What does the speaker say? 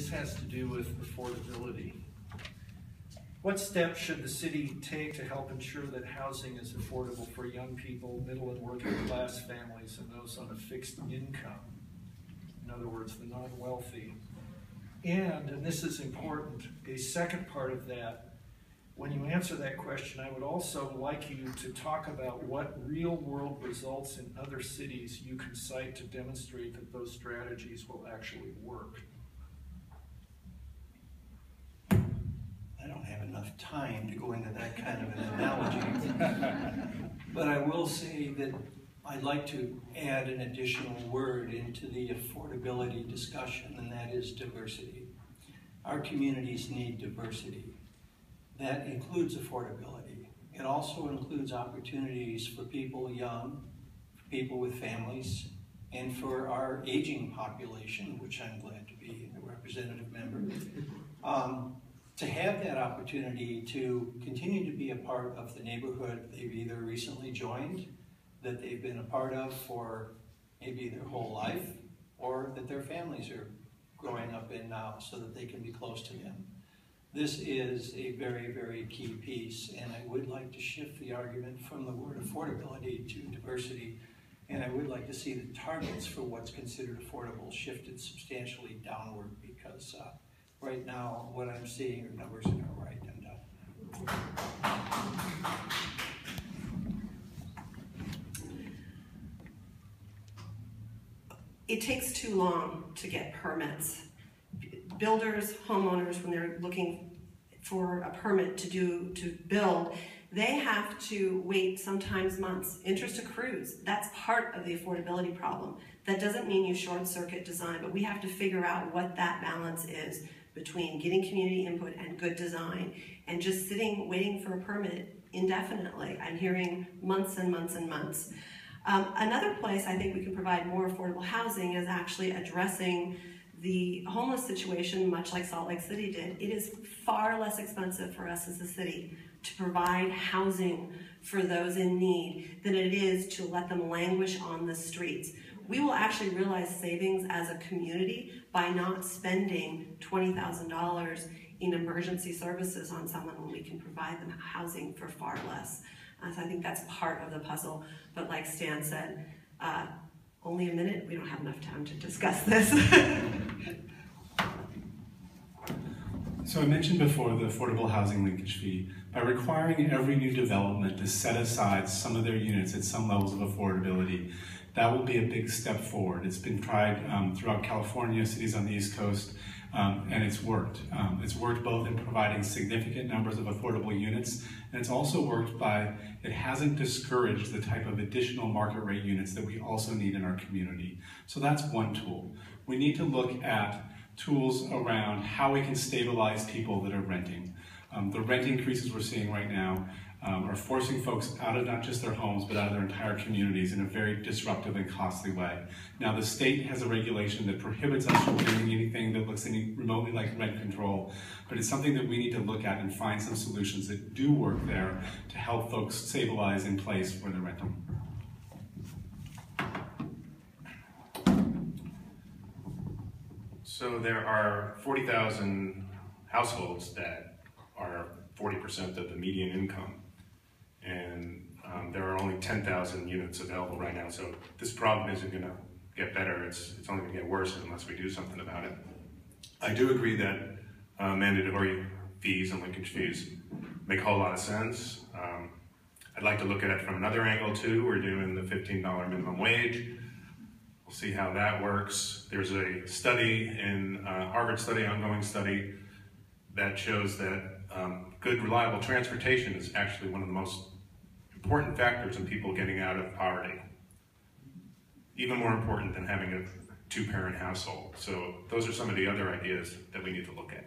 this has to do with affordability. What steps should the city take to help ensure that housing is affordable for young people, middle and working class families, and those on a fixed income? In other words, the non-wealthy. And this is important, a second part of that, when you answer that question, I would also like you to talk about what real-world results in other cities you can cite to demonstrate that those strategies will actually work. I don't have enough time to go into that kind of an analogy, but I will say that I'd like to add an additional word into the affordability discussion, and that is diversity. Our communities need diversity. That includes affordability. It also includes opportunities for people young, for people with families, and for our aging population, which I'm glad to be a representative member. To have that opportunity to continue to be a part of the neighborhood they've either recently joined, that they've been a part of for maybe their whole life, or that their families are growing up in now so that they can be close to them. This is a very, very key piece, and I would like to shift the argument from the word affordability to diversity, and I would like to see the targets for what's considered affordable shifted substantially downward, because right now what I'm seeing are numbers that are right and down. It takes too long to get permits. Builders, homeowners, when they're looking for a permit to build, they have to wait sometimes months. Interest accrues. That's part of the affordability problem. That doesn't mean you short circuit design, but we have to figure out what that balance is between getting community input and good design and just sitting waiting for a permit indefinitely. I'm hearing months and months and months. Another place I think we can provide more affordable housing is actually addressing the homeless situation, much like Salt Lake City did. It is far less expensive for us as a city to provide housing for those in need than it is to let them languish on the streets. We will actually realize savings as a community by not spending $20,000 in emergency services on someone when we can provide them housing for far less. So I think that's part of the puzzle. But like Stan said, only a minute, we don't have enough time to discuss this. So I mentioned before the affordable housing linkage fee. By requiring every new development to set aside some of their units at some levels of affordability, that will be a big step forward. It's been tried throughout California, cities on the East Coast, and it's worked. It's worked both in providing significant numbers of affordable units, and it's also worked by, it hasn't discouraged the type of additional market rate units that we also need in our community. So that's one tool. We need to look at tools around how we can stabilize people that are renting. The rent increases we're seeing right now are forcing folks out of not just their homes, but out of their entire communities in a very disruptive and costly way. Now, the state has a regulation that prohibits us from doing anything that looks any remotely like rent control, but it's something that we need to look at and find some solutions that do work there to help folks stabilize in place where they're renting. So there are 40,000 households that are 40% of the median income. And there are only 10,000 units available right now. So this problem isn't going to get better. It's only going to get worse unless we do something about it. I do agree that mandatory fees and linkage fees make a whole lot of sense. I'd like to look at it from another angle too. We're doing the $15 minimum wage. We'll see how that works. There's a study in Harvard study, ongoing study, that shows that good, reliable transportation is actually one of the most important factors in people getting out of poverty. Even more important than having a two-parent household. So those are some of the other ideas that we need to look at.